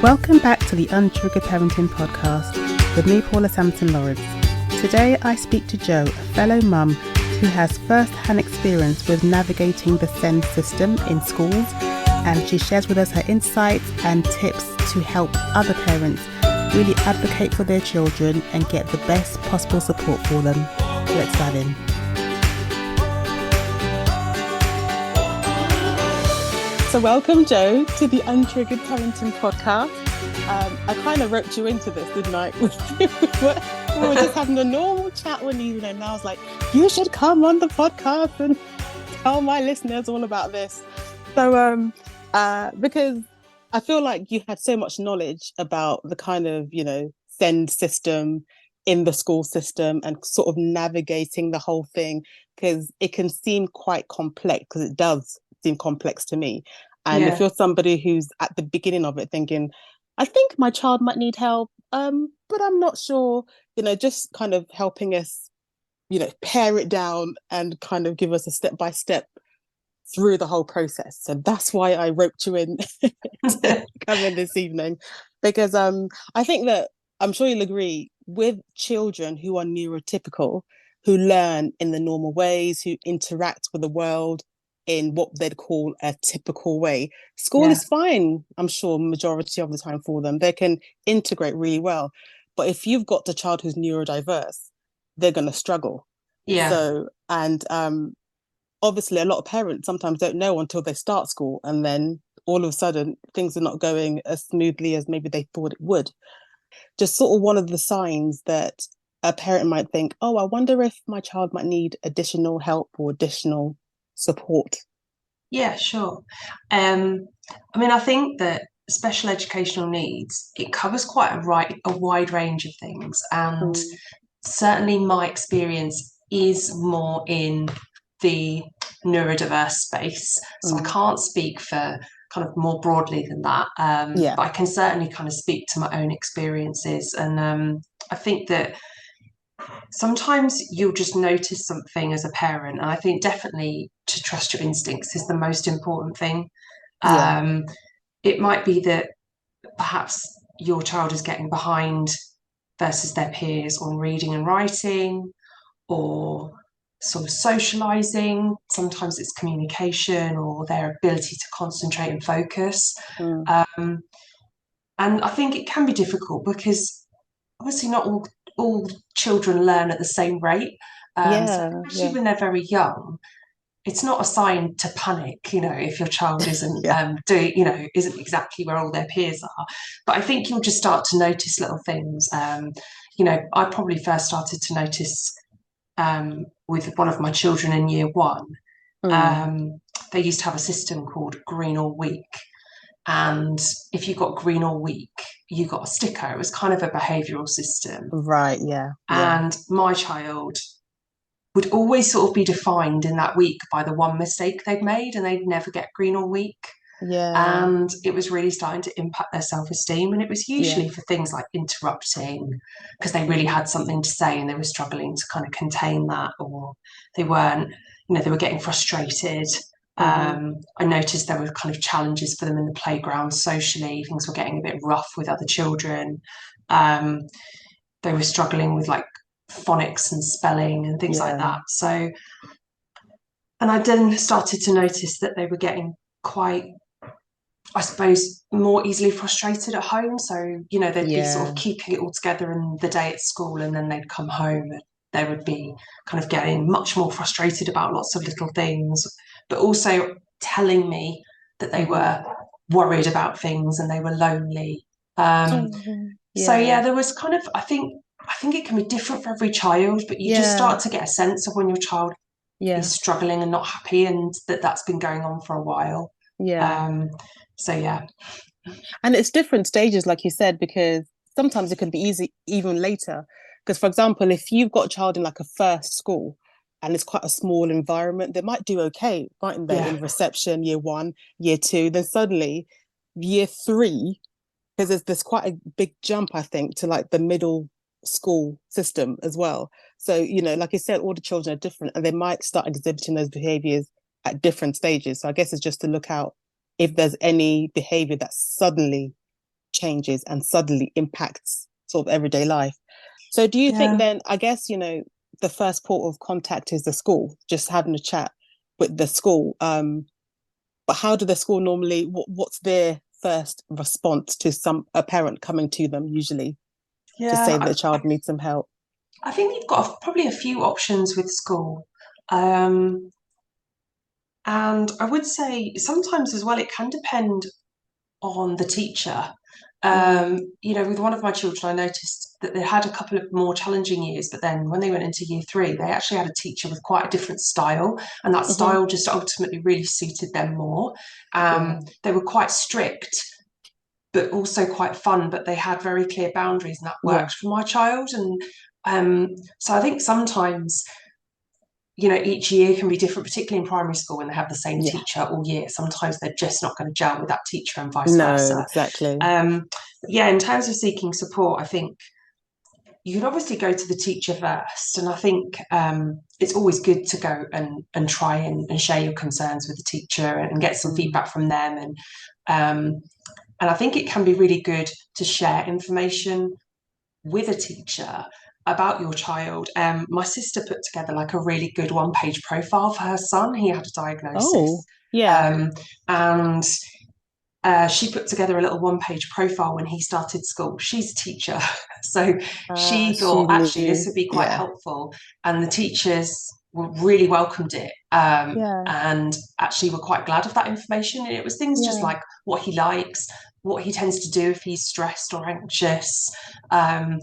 Welcome back to the Untriggered Parenting Podcast with me, Paula Sampson Lawrence. Today I speak to Jo, a fellow mum who has first-hand experience with navigating the SEND system in schools, and she shares with us her insights and tips to help other parents really advocate for their children and get the best possible support for them. Let's dive in. So welcome, Jo, to the Untriggered Parenting Podcast. I kind of roped you into this, didn't I? We were just having a normal chat one evening, and I was like, you should come on the podcast and tell my listeners all about this. So, because I feel like you had so much knowledge about the kind of, SEND system in the school system and sort of navigating the whole thing, because it can seem quite complex, because it does seem complex to me. And if you're somebody who's at the beginning of it thinking, I think my child might need help, but I'm not sure, just kind of helping us, pare it down and kind of give us a step-by-step through the whole process. So that's why I roped you in to come in this evening, because I think that, I'm sure you'll agree, with children who are neurotypical, who learn in the normal ways, who interact with the world in what they'd call a typical way, school is fine, I'm sure, majority of the time for them. They can integrate really well. But if you've got a child who's neurodiverse, they're going to struggle. So, and obviously a lot of parents sometimes don't know until they start school, and then all of a sudden things are not going as smoothly as maybe they thought it would. Just sort of one of the signs that a parent might think, oh, I wonder if my child might need additional help or additional support. Yeah, sure. I think that special educational needs, it covers quite a wide range of things, and certainly my experience is more in the neurodiverse space, so I can't speak for kind of more broadly than that, but I can certainly kind of speak to my own experiences. And I think that sometimes you'll just notice something as a parent, and I think definitely to trust your instincts is the most important thing. It might be that perhaps your child is getting behind versus their peers on reading and writing, or sort of socializing. Sometimes it's communication or their ability to concentrate and focus. And I think it can be difficult because obviously not all children learn at the same rate. Especially when they're very young, it's not a sign to panic, if your child isn't isn't exactly where all their peers are. But I think you'll just start to notice little things. I probably first started to notice with one of my children in year one. They used to have a system called Green All Week. And if you got green all week, you got a sticker. It was kind of a behavioural system. Right, And my child would always sort of be defined in that week by the one mistake they'd made, and they'd never get green all week. And it was really starting to impact their self-esteem. And it was usually for things like interrupting, because they really had something to say and they were struggling to kind of contain that, or they weren't, they were getting frustrated. I noticed there were kind of challenges for them in the playground socially. Things were getting a bit rough with other children. They were struggling with like phonics and spelling and things like that. So, and I then started to notice that they were getting quite, I suppose, more easily frustrated at home. So, they'd be sort of keeping it all together in the day at school, and then they'd come home and they would be kind of getting much more frustrated about lots of little things, but also telling me that they were worried about things and they were lonely. So there was kind of, I think it can be different for every child, but you just start to get a sense of when your child is struggling and not happy, and that's been going on for a while. And it's different stages, like you said, because sometimes it can be easy even later. Because, for example, if you've got a child in like a first school and it's quite a small environment, they might do okay, mightn't they, in reception, year 1, year 2, then suddenly year 3, because there's quite a big jump, I think, to like the middle school system as well. So, like you said, all the children are different, and they might start exhibiting those behaviours at different stages. So I guess it's just to look out if there's any behaviour that suddenly changes and suddenly impacts sort of everyday life. So do you think Yeah. then, I guess, the first port of contact is the school, just having a chat with the school. But how do the school normally, what's their first response to a parent coming to them usually to say Yeah, that the child needs some help? I think you've got probably a few options with school. Um, and I would say sometimes as well, it can depend on the teacher. Mm, With one of my children, I noticed that they had a couple of more challenging years, but then when they went into year three, they actually had a teacher with quite a different style, and that hmm. style just ultimately really suited them more. Yeah, They were quite strict, but also quite fun, but they had very clear boundaries, and that yeah, worked for my child. And so I think sometimes each year can be different, particularly in primary school when they have the same yeah. teacher all year. Sometimes they're just not going to gel with that teacher and vice No, versa. exactly. Um, yeah, in terms of seeking support, I think you can obviously go to the teacher first. And I think it's always good to go and try and share your concerns with the teacher and get some Mm. feedback from them. And I think it can be really good to share information with a teacher about your child. My sister put together like a really good one-page profile for her son. He had a Oh, diagnosis. yeah. Um, and she put together a little one-page profile when he started school. She's a teacher. So she She thought actually this knew. would be quite Yeah, helpful. And the teachers really welcomed it, yeah, and actually were quite glad of that information. And it was things just yeah, like what he likes, what he tends to do if he's stressed or anxious, um,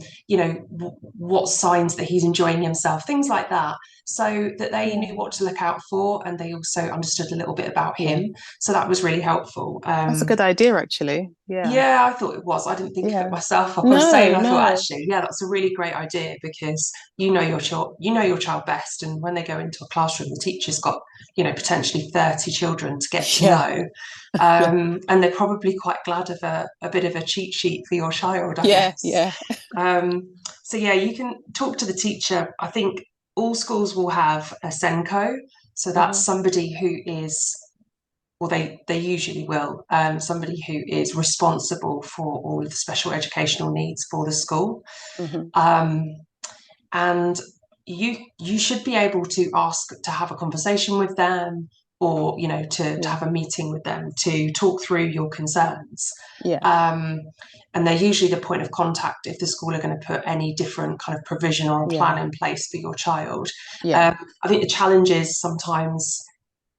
what signs that he's enjoying himself, things like that, so that they knew yeah, what to look out for, and they also understood a little bit about yeah. him. So that was really helpful. That's a good idea, actually. Yeah, Yeah, I thought it was. I didn't think of it yeah. myself. I was saying, No, I thought no. actually, yeah, that's a really great idea, because you know your child best, and when they go into a classroom, the teacher's got potentially 30 children to get to Yeah, know, yeah, and they're probably quite glad of a bit of a cheat sheet for your child, I yeah, guess. yeah. So yeah, you can talk to the teacher. I think all schools will have a Senko, so that's Hmm. somebody who is, or they usually will, somebody who is responsible for all of the special educational needs for the school. Hmm. Um, and you should be able to ask to have a conversation with them, or to Yeah, have a meeting with them to talk through your concerns. yeah, Um, and they're usually the point of contact if the school are going to put any different kind of provision or a yeah, plan in place for your child. yeah, I think the challenge is sometimes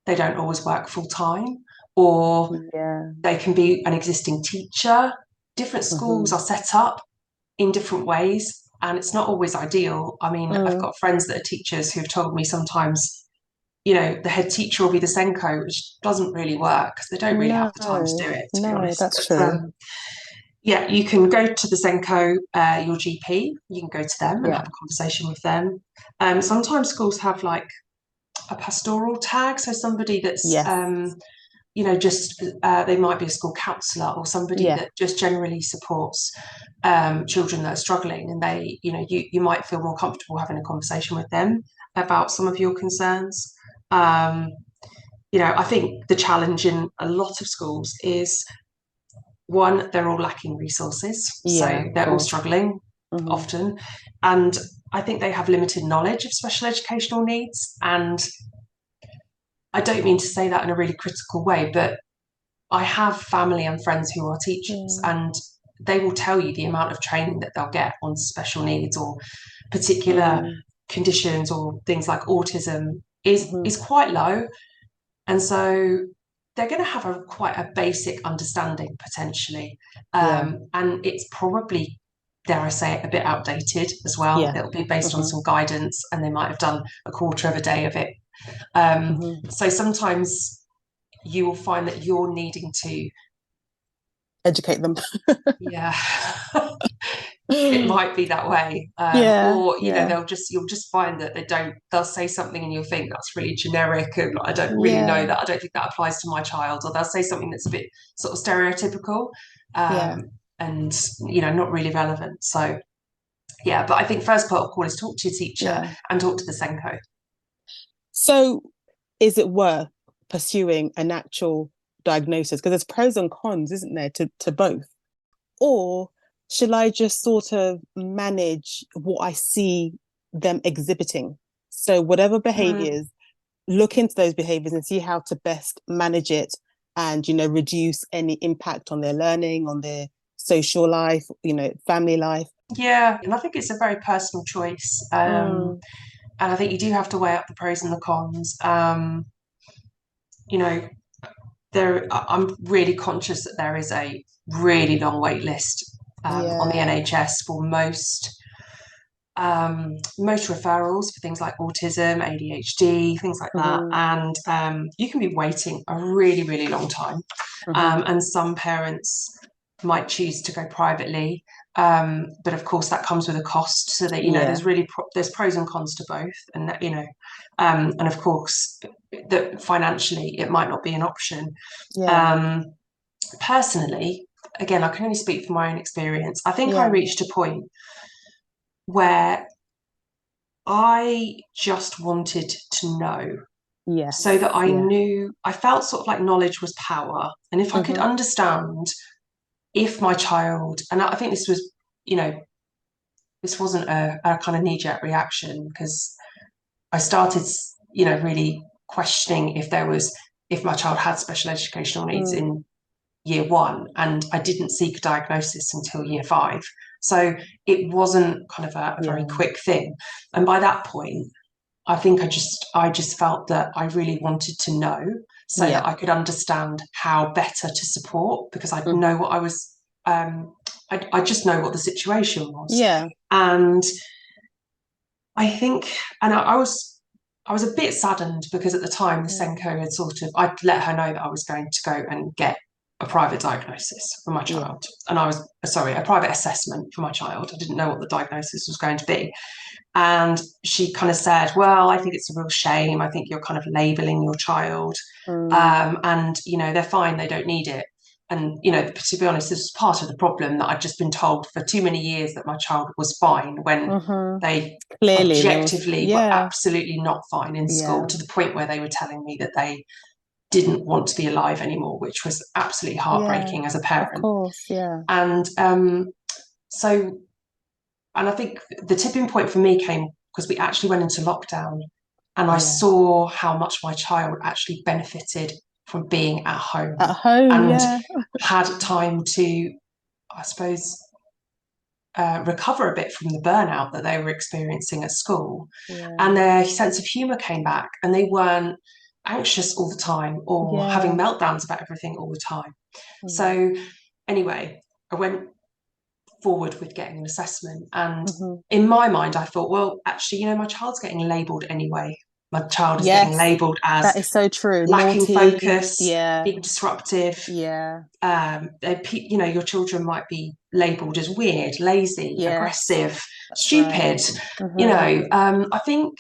they don't always work full time, or yeah. they can be an existing teacher. Different schools Hmm. are set up in different ways, and it's not always ideal. I mean, I've Mm. got friends that are teachers who've told me sometimes, the head teacher will be the Senko, which doesn't really work because they don't really have No, the time to do it, to be no, honest. that's But true. yeah, you can go to the Senko, your GP, you can go to them and have Yeah. a conversation with them. Sometimes schools have like a pastoral tag, so somebody that's Yes. just they might be a school counsellor or somebody Yeah. that just generally supports children that are struggling, and they you might feel more comfortable having a conversation with them about some of your concerns. um, I think the challenge in a lot of schools is, one, they're all lacking resources, so Yeah, of they're all course. struggling Hmm. often, and I think they have limited knowledge of special educational needs. And I don't mean to say that in a really critical way, but I have family and friends who are teachers, Yeah. and they will tell you the amount of training that they'll get on special needs or particular Mm. conditions or things like autism is Hmm. is quite low. And so they're going to have quite a basic understanding potentially. Yeah. And it's probably, dare I say it, a bit outdated as well. Yeah. It'll be based on Hmm. some guidance, and they might have done a quarter of a day of it. Um, Hmm. so sometimes you will find that you're needing to, Educate them. yeah, it might be that way. Yeah. Or Yeah. you'll just find that they'll say something and you'll think that's really generic, and I don't really know Yeah. that, I don't think that applies to my child. Or they'll say something that's a bit sort of stereotypical, Yeah. and not really relevant. So yeah, but I think first part of call is talk to your teacher Yeah. and talk to the Senko. So is it worth pursuing an actual diagnosis? Because there's pros and cons, isn't there, to both? or shall I just sort of manage what I see them exhibiting? So whatever behaviors, look into those behaviors and see how to best manage it and, reduce any impact on their learning, on their social life, family life. Yeah, and I think it's a very personal choice. And I think you do have to weigh up the pros and the cons. You know, I'm really conscious that there is a really long wait list on the NHS for most referrals for things like autism, ADHD, things like that. And you can be waiting a really, really long time. And some parents might choose to go privately. But of course that comes with a cost, so that, there's pros and cons to both. And, and of course that financially it might not be an option. Personally, again, I can only speak from my own experience. I think I reached a point where I just wanted to know, so that I knew, I felt sort of like knowledge was power. And if I could understand if my child, and I think this was, this wasn't a kind of knee-jerk reaction, because I started, really questioning if my child had special educational needs in year 1, and I didn't seek diagnosis until year 5. So it wasn't kind of a very quick thing. And by that point, I think I just felt that I really wanted to know, so that I could understand how better to support, because I'd know what I was, I just know what the situation was. And I think, and I was a bit saddened, because at the time the Senko had I'd let her know that I was going to go and get a private diagnosis for my child. And a private assessment for my child. I didn't know what the diagnosis was going to be. And she kind of said, well, I think it's a real shame. I think you're kind of labeling your child. And, they're fine. They don't need it. And, to be honest, this was part of the problem, that I'd just been told for too many years that my child was fine, when they clearly objectively were absolutely not fine in school, to the point where they were telling me that they didn't want to be alive anymore, which was absolutely heartbreaking as a parent. Of course, And and I think the tipping point for me came because we actually went into lockdown, and I saw how much my child actually benefited from being at home and had time to, I suppose, recover a bit from the burnout that they were experiencing at school. And their sense of humour came back, and they weren't anxious all the time, or having meltdowns about everything all the time. So anyway, I went forward with getting an assessment, and in my mind I thought, well, actually, my child's getting labelled anyway. My child is getting labelled as, that is so true, lacking naughty, focus, being disruptive. Your children might be labelled as weird, lazy, aggressive, stupid. I think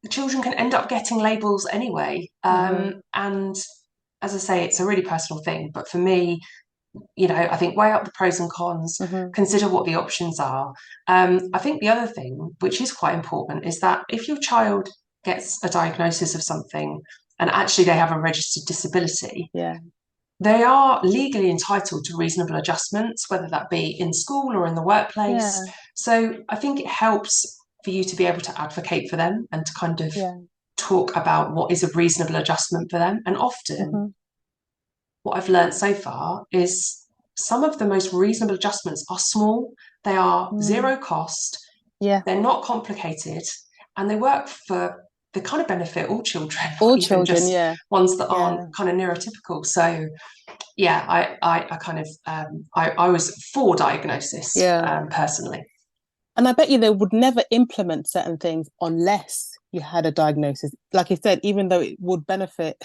children can end up getting labels anyway. And as I say, it's a really personal thing. But for me, I think weigh up the pros and cons, consider what the options are. I think the other thing, which is quite important, is that if your child gets a diagnosis of something and actually they have a registered disability, they are legally entitled to reasonable adjustments, whether that be in school or in the workplace. So I think it helps for you to be able to advocate for them, and to kind of talk about what is a reasonable adjustment for them. And often what I've learned so far is some of the most reasonable adjustments are small. They are zero cost. They're not complicated, and they work for the kind of benefit all children. All children, ones that aren't kind of neurotypical. So I kind of I was for diagnosis personally. And I bet you they would never implement certain things unless you had a diagnosis. Like you said, even though it would benefit,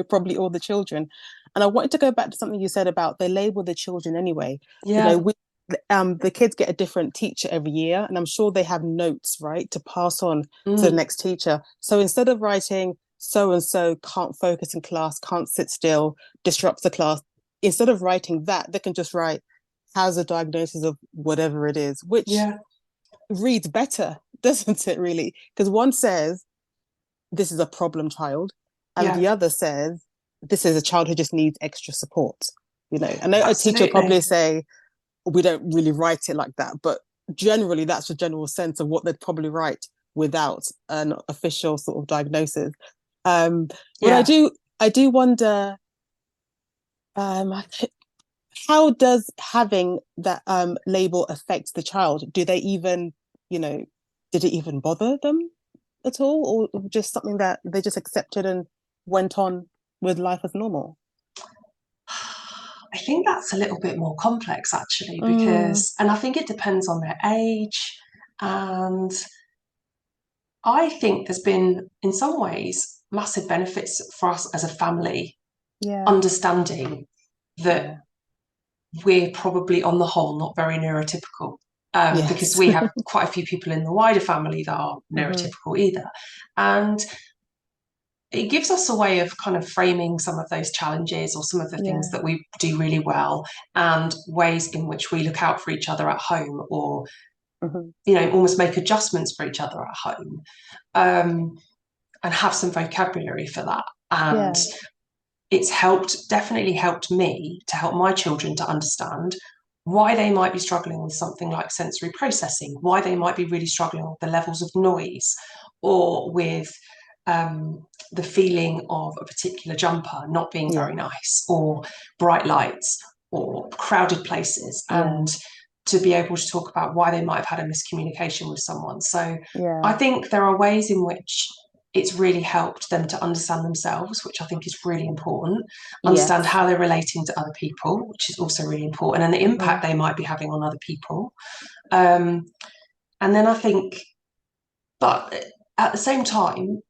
probably all the children. And I wanted to go back to something you said about they label the children anyway. The kids get a different teacher every year, and I'm sure they have notes, right, to pass on to the next teacher. So instead of writing so-and-so can't focus in class, can't sit still, disrupts the class, instead of writing that, they can just write, has a diagnosis of whatever it is, which reads better, doesn't it, really? Because one says, this is a problem child, and the other says, this is a child who just needs extra support. I know a teacher will probably say, we don't really write it like that, but generally that's the general sense of what they'd probably write without an official sort of diagnosis. But Yeah. I do wonder, um, how does having that label affect the child? Do they even, you know, did it even bother them at all, or just something that they just accepted and went on with life as normal? I think that's a little bit more complex actually, Mm, and I think it depends on their age. And I think there's been, in some ways, massive benefits for us as a family, yeah, understanding that yeah, we're probably on the whole not very neurotypical. Because yes. we have quite a few people in the wider family that aren't Hmm. neurotypical either. And it gives us a way of kind of framing some of those challenges or some of the things Yeah. that we do really well, and ways in which we look out for each other at home, or Hmm. almost make adjustments for each other at home, um, and have some vocabulary for that. And Yeah. it's definitely helped me to help my children to understand why they might be struggling with something like sensory processing, why they might be really struggling with the levels of noise, or with the feeling of a particular jumper not being Yeah. very nice, or bright lights, or crowded places, Yeah. and to be able to talk about why they might have had a miscommunication with someone. So I Yeah. think there are ways in which it's really helped them to understand themselves, which I think is really important, understand Yes. how they're relating to other people, which is also really important, and the Hmm. impact they might be having on other people. Um, and then I think, but at the same time,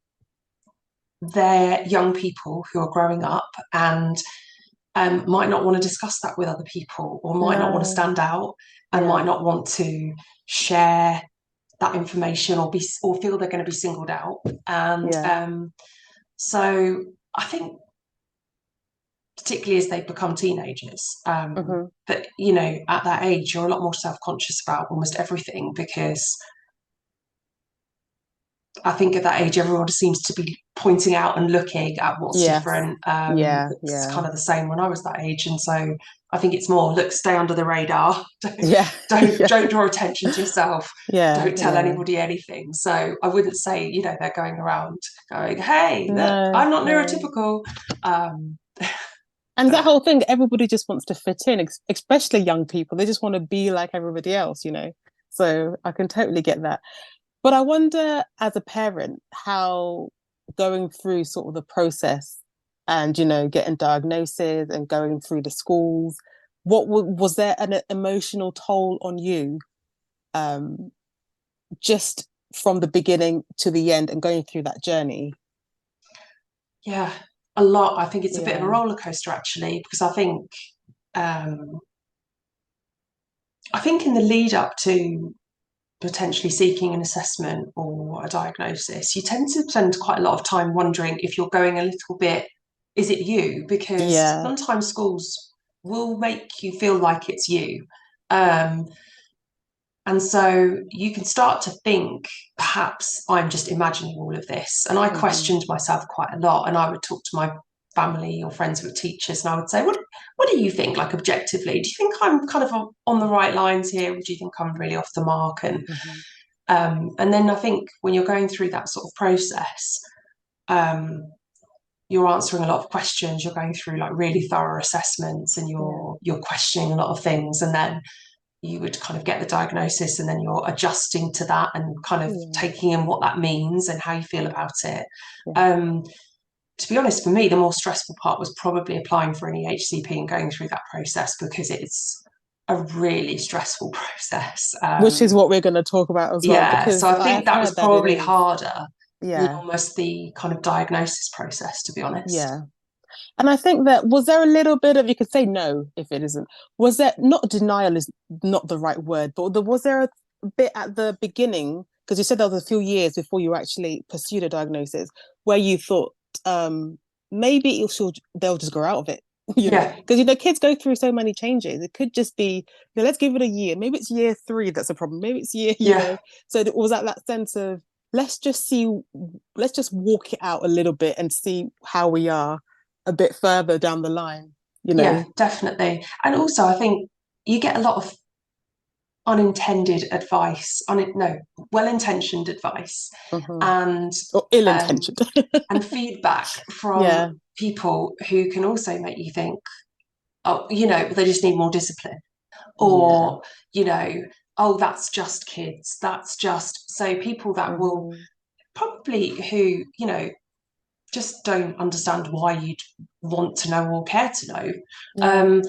they're young people who are growing up, and might not want to discuss that with other people, or might not want to No. stand out, and Yeah. might not want to share that information, or feel they're going to be singled out. And Yeah. so I think, particularly as they become teenagers, Hmm. that at that age you're a lot more self-conscious about almost everything, because I think at that age everyone seems to be pointing out and looking at what's Yes. different. Yeah. It's Yeah. kind of the same when I was that age, and so I think it's more, look, stay under the radar. don't Yeah. don't Yeah. don't draw attention to yourself. Yeah. Don't tell Yeah. anybody anything. So I wouldn't say they're going around going, hey, look, No. I'm not No. neurotypical. Um, And that but whole thing, everybody just wants to fit in, especially young people. They just want to be like everybody else, you know. So I can totally get that. But I wonder, as a parent, how going through sort of the process and, getting diagnoses and going through the schools, was there an emotional toll on you, um, just from the beginning to the end and going through that journey? yeah, a lot. I think it's a bit of a Yeah, roller coaster actually, because um, I think in the lead up to potentially seeking an assessment or a diagnosis, you tend to spend quite a lot of time wondering if you're going a little bit, is it you? Because yeah, sometimes schools will make you feel like it's you. Um, and so you can start to think, perhaps I'm just imagining all of this. And I hmm, questioned myself quite a lot. And I would talk to my family or friends who were teachers, and I would say, what do you think, like objectively? Do you think I'm kind of on the right lines here? Or do you think I'm really off the mark? hmm, And then I think when you're going through that sort of process, um, you're answering a lot of questions. You're going through like really thorough assessments, and yeah, you're questioning a lot of things. And then you would kind of get the diagnosis, and then you're adjusting to that and kind of yeah, taking in what that means and how you feel about it. yeah. Um, to be honest, for me, the more stressful part was probably applying for an EHCP and going through that process, because it's a really stressful process. Which is what we're going to talk about as well, Yeah, so because I I've think that was heard that it probably is. harder than Yeah, almost the kind of diagnosis process, to be honest. yeah. And I think that was there a little bit of, you could say no if it isn't. Was there not, denial is not the right word, but was there a bit at the beginning, because you said there was a few years before you actually pursued a diagnosis, where you thought, maybe they'll just grow out of it, Yeah, because kids go through so many changes. It could just be, let's give it a year. Maybe it's year 3 that's a problem. Maybe it's year, yeah, So it was that sense of, let's just see, let's just walk it out a little bit and see how we are a bit further down the line, yeah, definitely. And also, I think you get a lot of unintended advice, no, well-intentioned advice, Mm-hmm. and Or um, ill-intentioned. and feedback Yeah. from people who can also make you think, oh, they just need more discipline, Yeah. or oh, that's just kids. That's just so people that will Mm-hmm. probably who just don't understand why you'd want to know or care to know. Yeah. Um,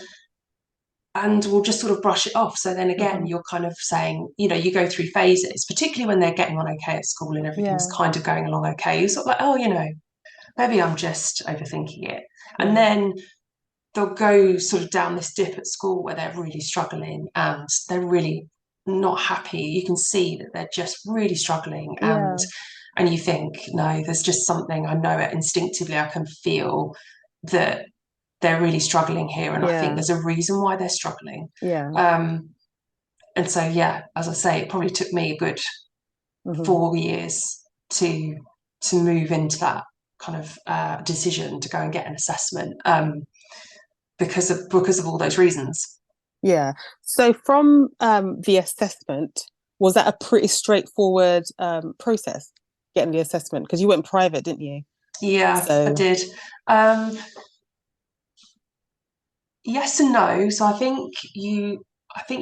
and we'll just sort of brush it off. So then again, Mm-hmm. you're kind of saying, you go through phases, particularly when they're getting on okay at school and everything's Yeah. kind of going along okay. You're sort of like, oh, maybe I'm just overthinking it. And Yeah. then they'll go sort of down this dip at school where they're really struggling and they're really not happy. You can see that they're just really struggling, Yeah. and you think, no, there's just something, I know it instinctively, I can feel that they're really struggling here, and I think Yeah. there's a reason why they're struggling. Yeah. And so, yeah, as I say, it probably took me a good Mm-hmm. 4 years to move into that kind of decision to go and get an assessment, because of all those reasons. Yeah. So from the assessment, was that a pretty straightforward process getting the assessment? Because you went private, didn't you? Yeah, I So did. Um, yes and no. So I think you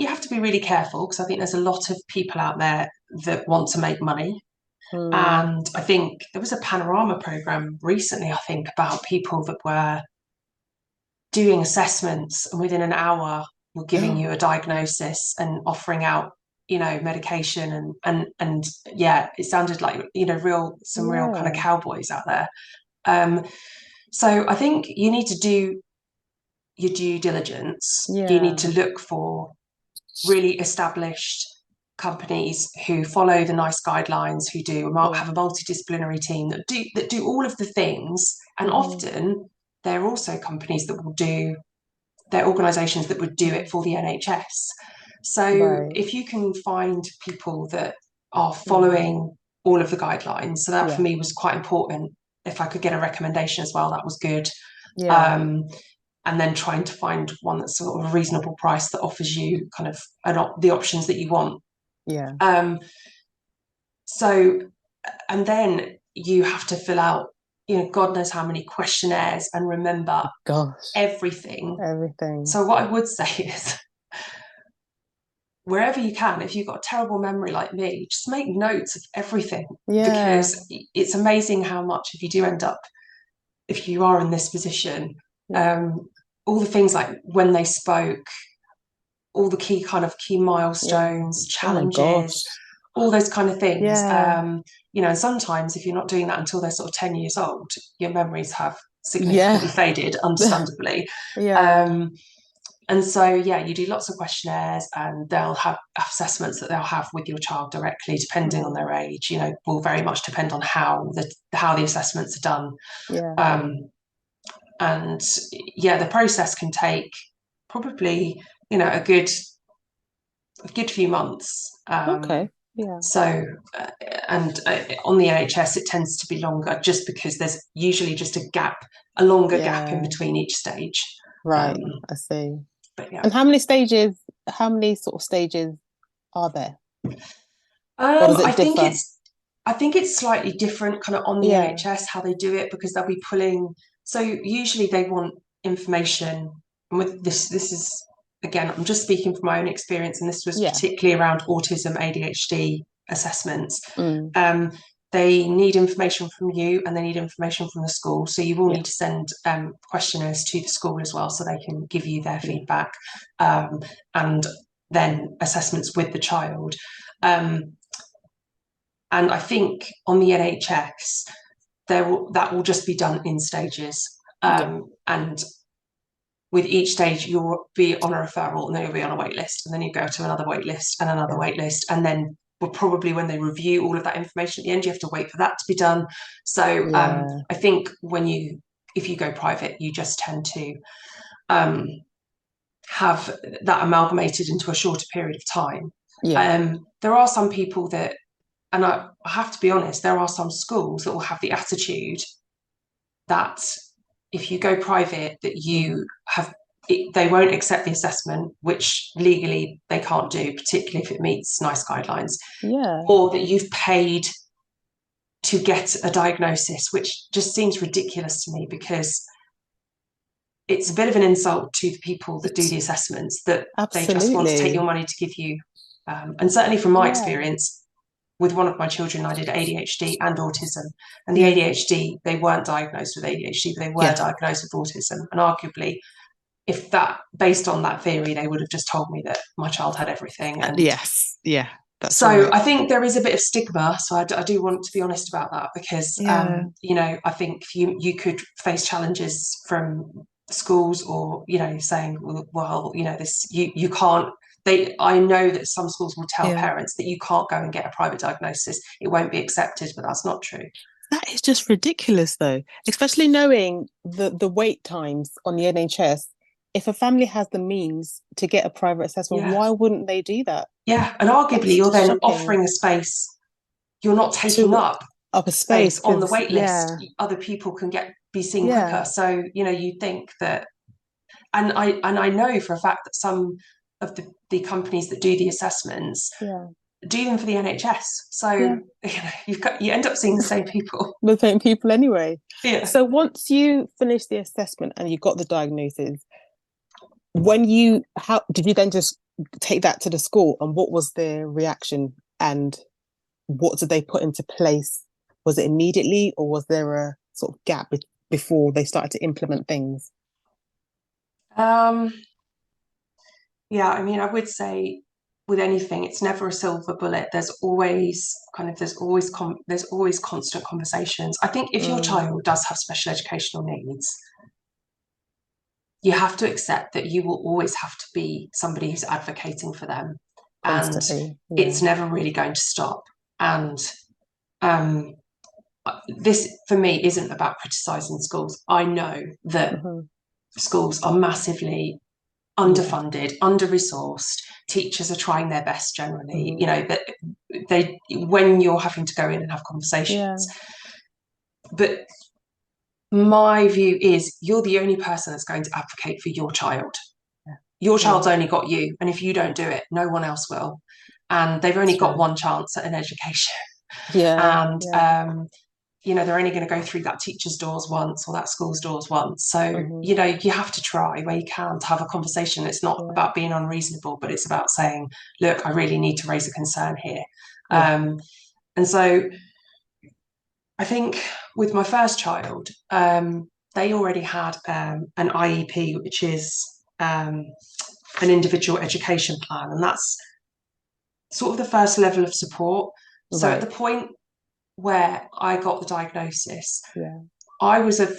have to be really careful, because I think there's a lot of people out there that want to make money. mm, And I think there was a Panorama program recently, I think, about people that were doing assessments and within an hour were giving you a diagnosis and offering out, medication, and yeah, it sounded like, some real kind of yeah, cowboys out there. Um, so I think you need to do your due diligence. You need yeah, to look for really established companies who follow the nice guidelines, who yeah. have a multidisciplinary team that do all of the things. And Hmm. often they're also companies that will do, they're organisations that would do it Hmm. for the NHS. So Right. if you can find people that are Yeah, following all of the guidelines, so that for yeah, me was quite important. If I could get a recommendation as well, that was good. yeah, Um, and then trying to find one that's sort of a reasonable price that offers you kind of the options that you want. yeah. Um, so, and then you have to fill out, God knows how many questionnaires and remember Gosh, everything. everything. So what I would say is, wherever you can, if you've got a terrible memory like me, just make notes of everything, Yeah, because it's amazing how much, if you are in this position, yeah. um, all the things like when they spoke, all the key Yeah. milestones, Oh my challenges, gosh. all those kind of things. Yeah. And sometimes if you're not doing that until they're sort of 10 years old, your memories have significantly Yeah. faded, understandably. Yeah. Um, and so, yeah, you do lots of questionnaires, and they'll have assessments that they'll have with your child directly, depending on Hmm. their age. Will very much depend on how the assessments are done. Yeah. Um, and yeah, the process can take probably a good few months. Okay. Yeah. So, and on the NHS, it tends to be longer, just because there's usually just a longer gap in Yeah. between each stage. Um, Right. I see. but yeah, And how many sort of stages are there? Or does I it think differ? it's slightly different, kind of on the Yeah. NHS how they do it, because they'll be pulling. So usually they want information, and with this is, again, I'm just speaking from my own experience, and this was Yeah. particularly around autism, ADHD assessments. Mm. Um, they need information from you, and they need information from the school. So you will Yeah. need to send questionnaires to the school as well, so they can give you their Yeah. feedback, and then assessments with the child. Um, and I think on the NHS, that will just be done in stages. Yeah. And with each stage, you'll be on a referral, and then you'll be on a wait list, and then you go to another wait list and another Yeah. wait list. And then probably when they review all of that information at the end, you have to wait for that to be done. So Yeah. I think if you go private, you just tend to um, have that amalgamated into a shorter period of time. Yeah. There are some people that, and I have to be honest, there are some schools that will have the attitude that if you go private, that Mm. you have they won't accept the assessment, which legally they can't do, particularly if it meets NICE guidelines, Yeah. or that you've paid to get a diagnosis, which just seems ridiculous to me, because it's a bit of an insult to the people that do It's the assessments, that they just want to take your absolutely. money to give you. And certainly from my Yeah. experience, with one of my children, I did ADHD and autism. And the Yeah. ADHD, they weren't diagnosed with ADHD, but they were Yeah. diagnosed with autism. And arguably, if that, based on that theory, they would have just told me that my child had everything. And Yes. Yeah. That's so right. I think there is a bit of stigma. So I do want to be honest about that, because, Yeah. I think you could face challenges from schools, or, saying, well, this, you can't, I know that some schools will tell Yeah. parents that you can't go and get a private diagnosis. It won't be accepted, but that's not true. That is just ridiculous, though, especially knowing the wait times on the NHS. If a family has the means to get a private assessment, Yeah. why wouldn't they do that? Yeah. And arguably, That's you're just then shocking. offering a space. You're not taking To up up a space space on the because wait list. yeah, Other people can be seen quicker. yeah, So, you think that, and I know for a fact that some of the companies that do the assessments yeah, do them for the NHS. So, yeah. you end up seeing the same people. The same people anyway. Yeah. So once you finished the assessment and you got the diagnosis, when you how did you then just take that to the school and what was their reaction and what did they put into place? Was it immediately or was there a sort of gap before they started to implement things? Um, yeah, I mean, I would say with anything, it's never a silver bullet. There's always constant conversations. I think if your Mm, child does have special educational needs, you have to accept that you will always have to be somebody who's advocating for them, and constantly, yeah. it's never really going to stop. And um, this, for me, isn't about criticizing schools. I know that Hmm. schools are massively Yeah. underfunded, under-resourced. Teachers are trying their best generally. Hmm. That they, when you're having to go in and have conversations, Yeah. but my view is you're the only person that's going to advocate for your child. Yeah. Your child's Yeah. only got you, and if you don't do it, no one else will. And they've It's only got true. one chance at an education. Yeah. And Yeah. they're only going to go through that teacher's doors once, or that school's doors once. So, Hmm. you have to try where you can to have a conversation. It's not Yeah. about being unreasonable, but it's about saying, look, I really need to raise a concern here. Yeah. And so I think with my first child, they already had an IEP, which is an individual education plan. And that's sort of the first level of support. So at the Right. point where I got the diagnosis, Yeah. I was of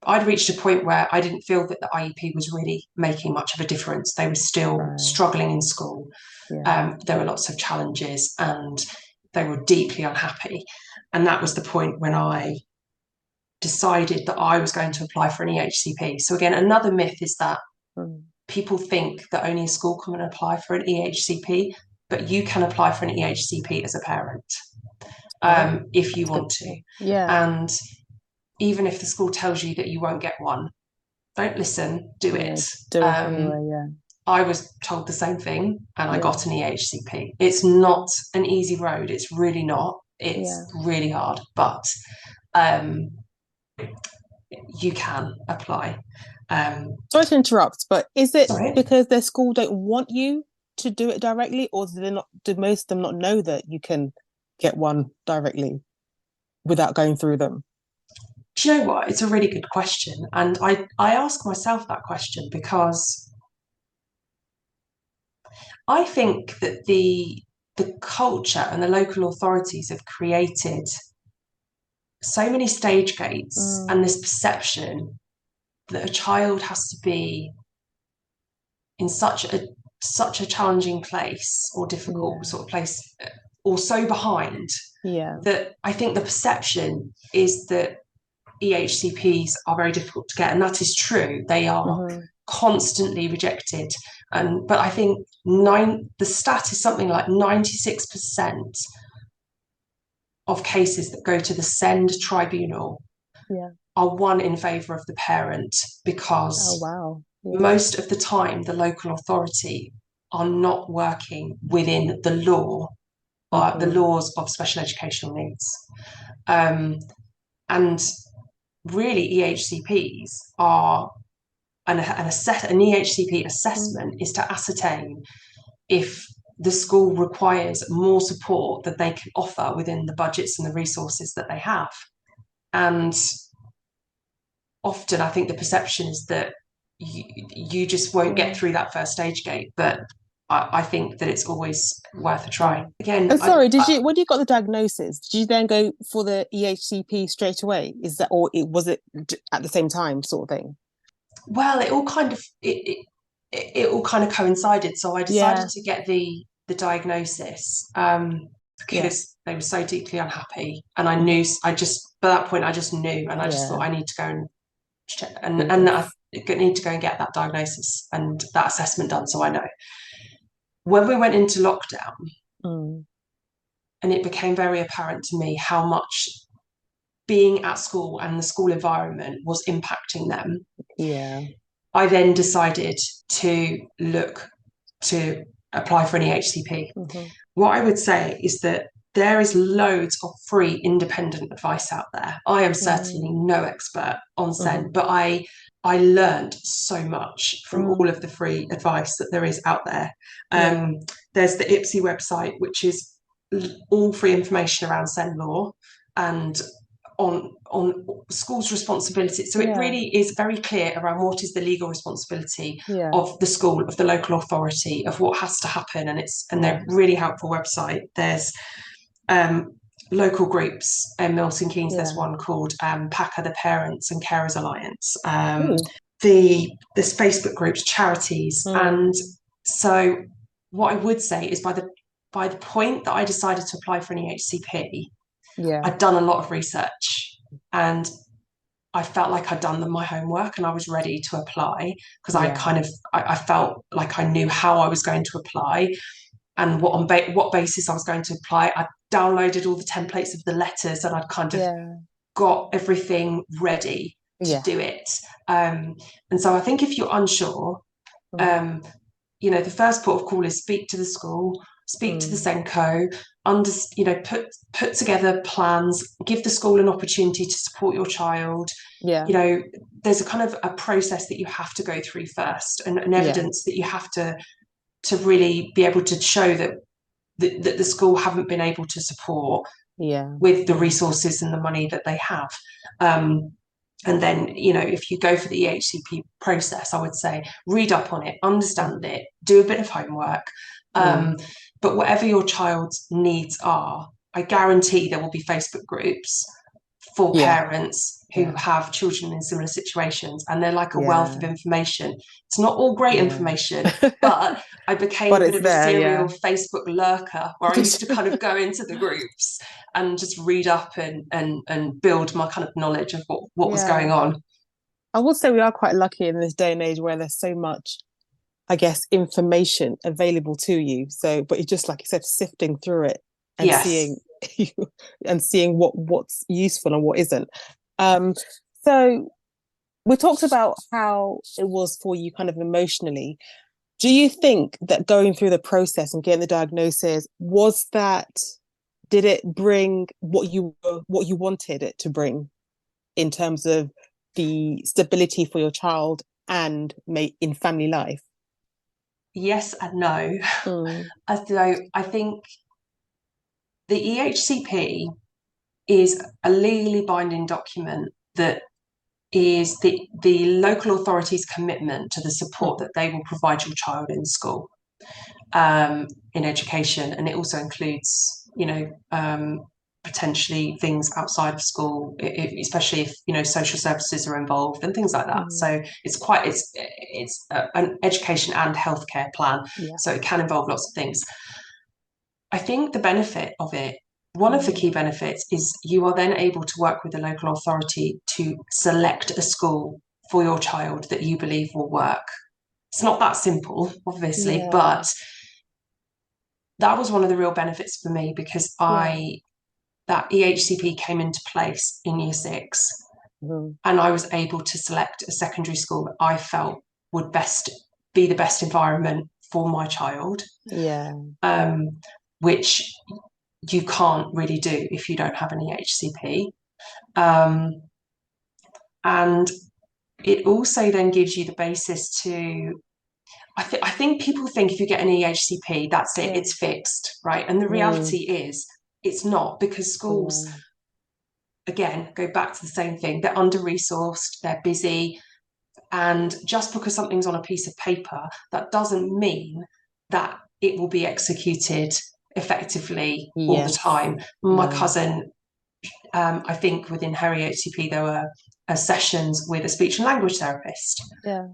I'd reached a point where I didn't feel that the IEP was really making much of a difference. They were still Right. struggling in school. Yeah. There were lots of challenges, and they were deeply unhappy. And that was the point when I decided that I was going to apply for an EHCP. So again, another myth is that Mm. people think that only a school can apply for an EHCP, but you can apply for an EHCP as a parent, Oh, if you that's good want to to. know. Yeah. And even if the school tells you that you won't get one, don't listen, do Yeah. it. Do it Um, anyway. Yeah. I was told the same thing, and I Yeah. got an EHCP. It's not an easy road. It's really not. It's Yeah. really hard, but um, you can apply. Um, Sorry to interrupt, but is it sorry. because their school don't want you to do it directly, or do they not? Do most of them not know that you can get one directly without going through them? Do you know what? It's a really good question, and I ask myself that question because I think that the culture and the local authorities have created so many stage gates and Mm, this perception that a child has to be in such a challenging place, or difficult yeah. sort of place, or so behind, Yeah. that I think the perception is that EHCPs are very difficult to get, and that is true. They are Hmm. constantly rejected, and but I think the stat is something like 96% of cases that go to the SEND tribunal Yeah. are won in favour of the parent, Oh because wow. most of the time the local authority are not working within the law, the laws of special educational needs. And really EHCPs are an EHCP assessment is to ascertain if the school requires more support that they can offer within the budgets and the resources that they have. And often I think the perception is that you just won't get through that first stage gate, but I think that it's always worth a try. Again, and sorry, when you got the diagnosis, did you then go for the EHCP straight away? Is that, or was it at the same time, sort of thing? Well, it all kind of coincided. So I decided to get the diagnosis because they were so deeply unhappy, and I knew by that point I just knew, and I just thought I need to go and check, and I need to go and get that diagnosis and that assessment done, so I know. When we went into lockdown, and it became very apparent to me how much being at school and the school environment was impacting them. I then decided to look to apply for an EHCP. What I would say is that there is loads of free independent advice out there. I am certainly no expert on SEN, but I learned so much from all of the free advice that there is out there. There's the IPSI website, which is all free information around SEN law and on schools' responsibility. So it really is very clear around what is the legal responsibility of the school, of the local authority, of what has to happen, and they're really helpful website. There's local groups in Milton Keynes. There's one called PACA, the Parents and Carers Alliance. There's Facebook groups, charities, and so what I would say is by the point that I decided to apply for an EHCP, I'd done a lot of research and I felt like I'd done my homework and I was ready to apply because I felt like I knew how I was going to apply and what basis I was going to apply. I downloaded all the templates of the letters and I'd kind of got everything ready to do it. And so I think if you're unsure, the first port of call is speak to the school, speak to the SENCO, put together plans, give the school an opportunity to support your child. There's a kind of a process that you have to go through first, and an evidence that you have to really be able to show that the school haven't been able to support with the resources and the money that they have. And then, if you go for the EHCP process, I would say read up on it, understand it, do a bit of homework. But whatever your child's needs are, I guarantee there will be Facebook groups for parents who have children in similar situations, and they're like a wealth of information. It's not all great information, but I became a bit of a serial Facebook lurker where I used to kind of go into the groups and just read up and build my kind of knowledge of what was going on. I would say we are quite lucky in this day and age where there's so much, I guess, information available to you. So, but it's just like you said, sifting through it and seeing what's useful and what isn't. So we talked about how it was for you kind of emotionally. Do you think that going through the process and getting the diagnosis, did it bring what you wanted it to bring in terms of the stability for your child and in family life? Yes and no. Although I think the EHCP is a legally binding document that is the local authority's commitment to the support that they will provide your child in school, in education, and it also includes, potentially things outside of school, especially if social services are involved and things like that. So it's an education and healthcare plan, so it can involve lots of things. I think the benefit of it, one of the key benefits, is you are then able to work with the local authority to select a school for your child that you believe will work. It's not that simple, obviously, but that was one of the real benefits for me, because that EHCP came into place in year 6, and I was able to select a secondary school that I felt would best be the best environment for my child, which you can't really do if you don't have an EHCP. And it also then gives you the basis to, I think people think if you get an EHCP, that's it, it's fixed, right? And the reality is it's not, because schools, again, go back to the same thing. They're under-resourced, they're busy. And just because something's on a piece of paper, that doesn't mean that it will be executed effectively all the time. My cousin, I think within her EHCP, there were sessions with a speech and language therapist.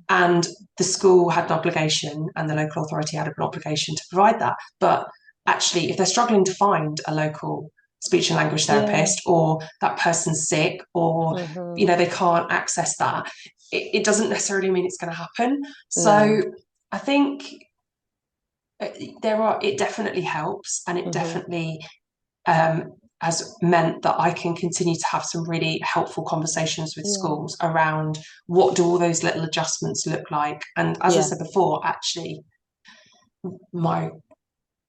And the school had an obligation, and the local authority had an obligation to provide that. But actually, if they're struggling to find a local speech and language therapist, or that person's sick, or they can't access that, it doesn't necessarily mean it's going to happen. So I think it definitely helps, and it definitely has meant that I can continue to have some really helpful conversations with schools around what do all those little adjustments look like. And as I said before, actually,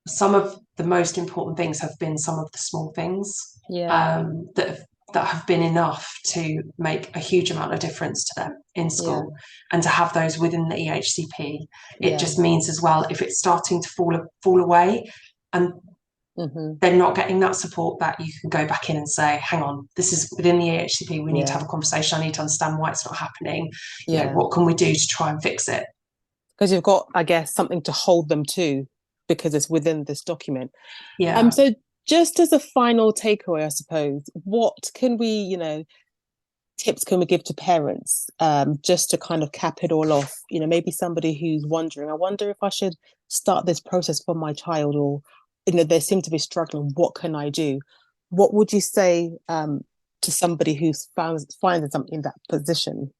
some of the most important things have been some of the small things that have been enough to make a huge amount of difference to them in school. And to have those within the EHCP, it just means as well, if it's starting to fall away and they're not getting that support, that you can go back in and say, hang on, this is within the EHCP, we need to have a conversation, I need to understand why it's not happening. You know, what can we do to try and fix it? Because you've got, I guess, something to hold them to, because it's within this document. So just as a final takeaway, I suppose, what can we, tips can we give to parents, just to kind of cap it all off? Maybe somebody who's wondering, I wonder if I should start this process for my child, or they seem to be struggling. What can I do? What would you say to somebody who's finding something in that position?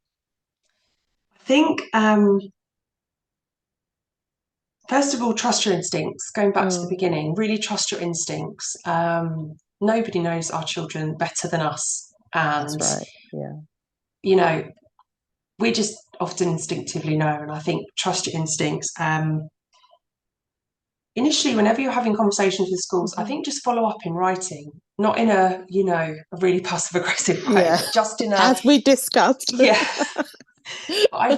I think, first of all, trust your instincts. Going back to the beginning, really trust your instincts. Nobody knows our children better than us. And, that's right. We just often instinctively know. And I think trust your instincts. Initially, whenever you're having conversations with schools, I think just follow up in writing, not in a really passive aggressive way, but just in a, as we discussed. I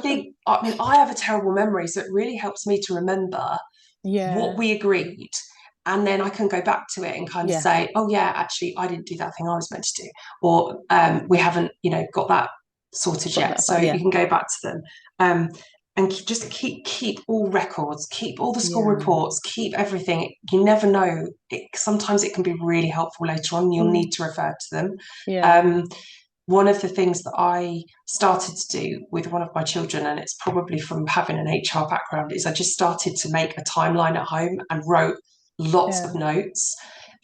have a terrible memory, so it really helps me to remember what we agreed, and then I can go back to it and kind of say, oh yeah, actually I didn't do that thing I was meant to do, or we haven't got that sorted yet. So you can go back to them, and just keep all records, keep all the school reports, keep everything. You never know, sometimes it can be really helpful later on. You'll need to refer to them. One of the things that I started to do with one of my children, and it's probably from having an HR background, is I just started to make a timeline at home and wrote lots of notes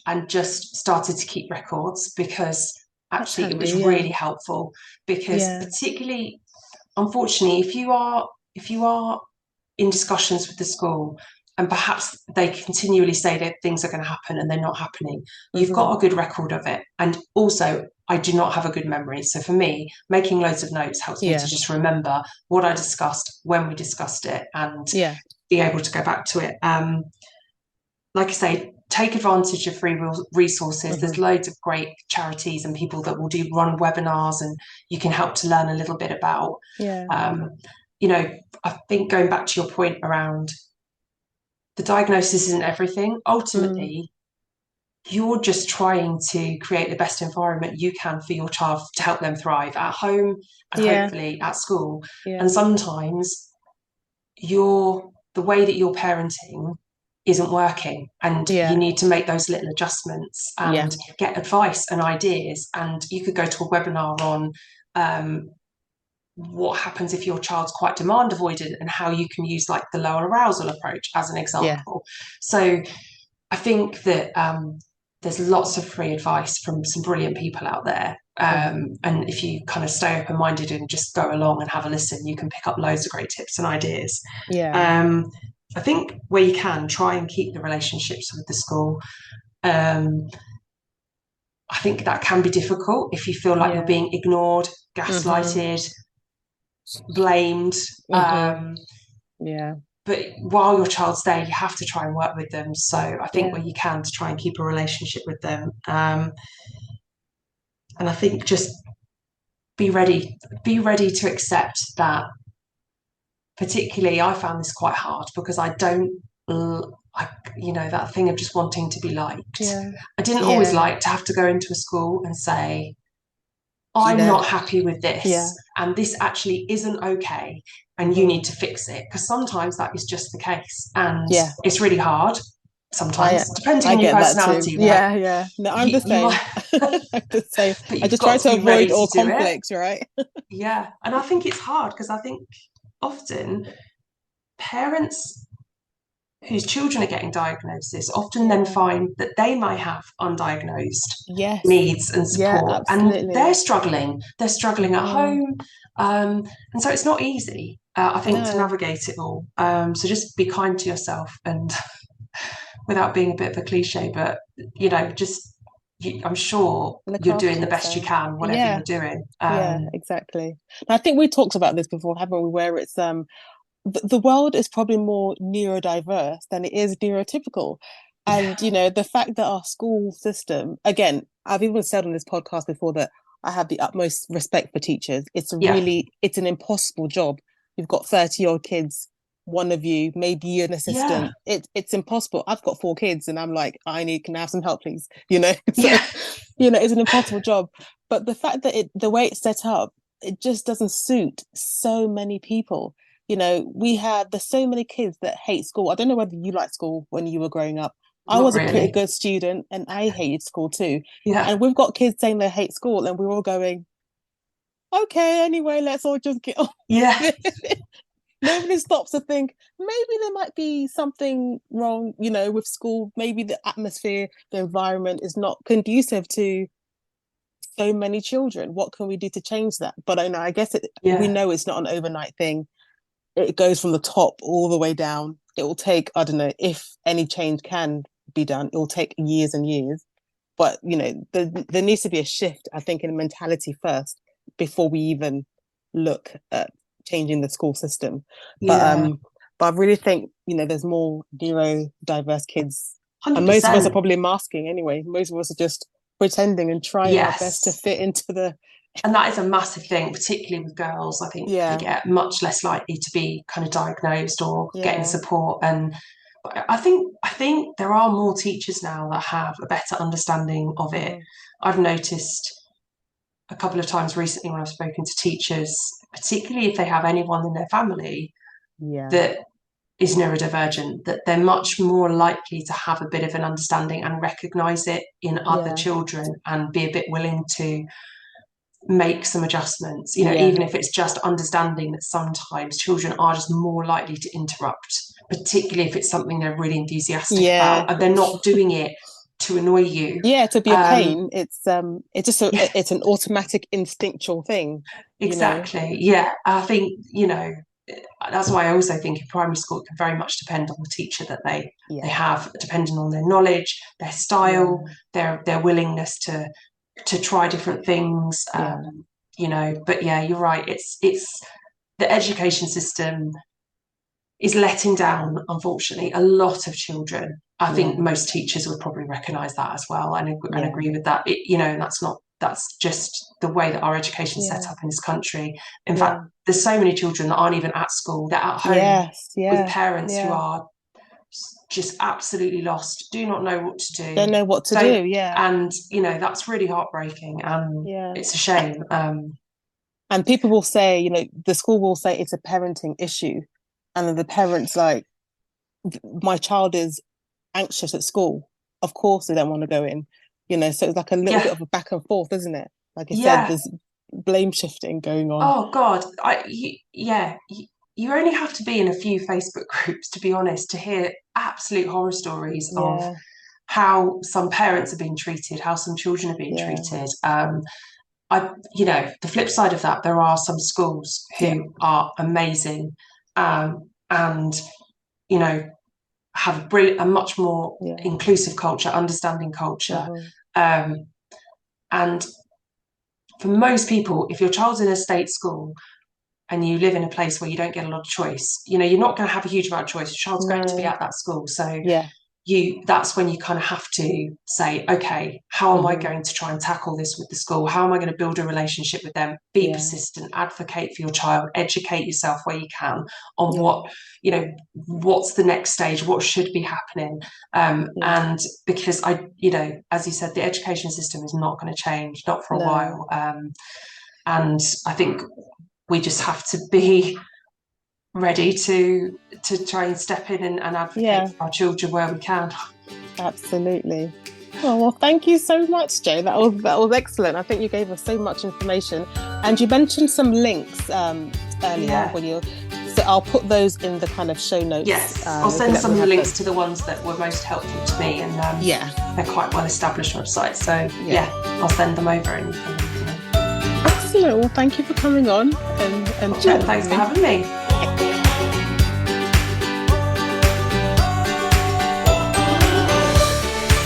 and just started to keep records, because actually it was really helpful. Because particularly, unfortunately, if you are in discussions with the school and perhaps they continually say that things are going to happen and they're not happening, you've got a good record of it. And also, I do not have a good memory. So for me, making loads of notes helps me to just remember what I discussed, when we discussed it, and be able to go back to it. Like I say, take advantage of free resources. There's loads of great charities and people that will run webinars, and you can help to learn a little bit about. I think, going back to your point around the diagnosis isn't everything. Ultimately, you're just trying to create the best environment you can for your child to help them thrive at home and hopefully at school. And sometimes the way that you're parenting isn't working, and you need to make those little adjustments and get advice and ideas. And you could go to a webinar on what happens if your child's quite demand avoidant, and how you can use like the lower arousal approach as an example. So I think that there's lots of free advice from some brilliant people out there. And if you kind of stay open-minded and just go along and have a listen, you can pick up loads of great tips and ideas. I think where you can, try and keep the relationships with the school. I think that can be difficult if you feel like you're being ignored, gaslighted, blamed. Yeah. But while your child's there, you have to try and work with them. So I think Yeah. where you can, to try and keep a relationship with them. And I think just be ready to accept that. Particularly, I found this quite hard because I don't, that thing of just wanting to be liked. Yeah. I didn't always Yeah. like to have to go into a school and say, I'm Yeah. not happy with Yeah. this, and this actually isn't okay, and you need to fix it. Because sometimes that is just the case, and Yeah. it's really hard I sometimes, depending I on your get that too. personality, right? Yeah, yeah. No, I'm the You same. might, I'm the same. but I you've just try got to to be ready avoid to all do it. conflicts, right? Yeah, and I think it's hard because I think often parents whose children are getting diagnoses often then Yeah. find that they might have undiagnosed Yes. needs and Yeah, support, and they're absolutely. struggling. They're struggling at home, and so it's not easy. I think to No. navigate it all. So just be kind to yourself, and without being a bit of a cliche, but just I'm sure Look you're doing after the best you yourself. can, whatever Yeah. you're doing. Yeah, exactly. And I think we talked about this before, haven't we? Where it's the world is probably more neurodiverse than it is neurotypical. Yeah, And, the fact that our school system, again, I've even said on this podcast before that I have the utmost respect for teachers. yeah, It's an impossible job. You've got 30-year-old kids, one of you, maybe an yeah, assistant. It's impossible. I've got 4 kids and I'm like, can I have some help, please? So, yeah, it's an impossible job. But the fact that the way it's set up, it just doesn't suit so many people. There's so many kids that hate school. I don't know whether you liked school when you were growing up. I not was a pretty really. good student and I hated school too. Yeah, And we've got kids saying they hate school and we're all going, okay, anyway, let's all just get on with yeah, it. Nobody stops to think maybe there might be something wrong, with school. Maybe the atmosphere, the environment is not conducive to so many children. What can we do to change that? But I know, I guess we yeah, know it's not an overnight thing. It goes from the top all the way down. It will take, I don't know, if any change can be done, it will take years and years. But there needs to be a shift, I think, in mentality first before we even look at changing the school system. But yeah. but I really think there's more neurodiverse kids, and most of us are 100%. probably masking anyway. Most of us are just pretending and trying our best to Yes. fit into the And that is a massive thing, particularly with girls. I think they yeah, get much less likely to be kind of diagnosed or getting yeah, support. And I think there are more teachers now that have a better understanding of it. mm-hmm. I've noticed a couple of times recently when I've spoken to teachers, particularly if they have anyone in their family Yeah, that is neurodivergent, that they're much more likely to have a bit of an understanding and recognize it in other yeah, children and be a bit willing to make some adjustments, yeah, even if it's just understanding that sometimes children are just more likely to interrupt, particularly if it's something they're really enthusiastic yeah. about and they're not doing it to annoy you. Yeah, to be a Um, pain. It's just yeah, it's an automatic instinctual thing, you know. exactly. Yeah, I think, that's why I also think in primary school it can very much depend on the teacher that they Yeah, have, depending on their knowledge, their style, yeah, their willingness to try different things. yeah, But yeah, you're right. It's the education system is letting down, unfortunately, a lot of children. I think yeah, most teachers would probably recognise that as well and yeah, agree with that. And that's just the way that our education is set yeah, up in this country. In fact, yeah. there's so many children that aren't even at school; they're at home Yes, with yeah, parents who yeah. are just absolutely lost, do not know what to Don't do, know what to don't, do. Yeah, and that's really heartbreaking, and yeah. it's a shame. And people will say, the school will say it's a parenting issue, and then the parents like, my child is anxious at school. Of course, they don't want to go in. So it's like a little bit Yeah, of a back and forth, isn't it? Like I said, yeah. there's blame shifting going on. Oh God, yeah. You only have to be in a few Facebook groups, to be honest, to hear absolute horror stories of Yeah, how some parents are being treated, how some children are being yeah, treated. The flip side of that, there are some schools yeah, who are amazing, and you know have a much more yeah. inclusive culture, understanding culture, Mm-hmm. um, and for most people, if your child's in a state school and you live in a place where you don't get a lot of choice, you know, you're not going to have a huge amount of choice. Your child's going to be at that school. So that's when you kind of have to say, okay, how am I going to try and tackle this with the school? How am I going to build a relationship with them? Be persistent, advocate for your child, educate yourself where you can on what, you know, what's the next stage, what should be happening. And because you know, as you said, the education system is not going to change, not for a while. And I think we just have to be ready to try and step in and advocate for our children where we can. Absolutely. Well, thank you so much, Jo. That was excellent. I think you gave us so much information, and you mentioned some links earlier so I'll put those in the kind of show notes. Yes, I'll send some of the links to the ones that were most helpful to me, and they're quite well established websites. So I'll send them over, and you can. Excellent. Well, thank you for coming on and chatting. Thanks for having me.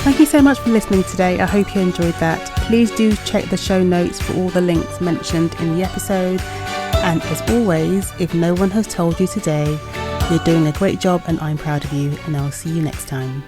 Thank you so much for listening today. I hope you enjoyed that. Please do check the show notes for all the links mentioned in the episode. And as always, if no one has told you today, you're doing a great job and I'm proud of you, and I'll see you next time.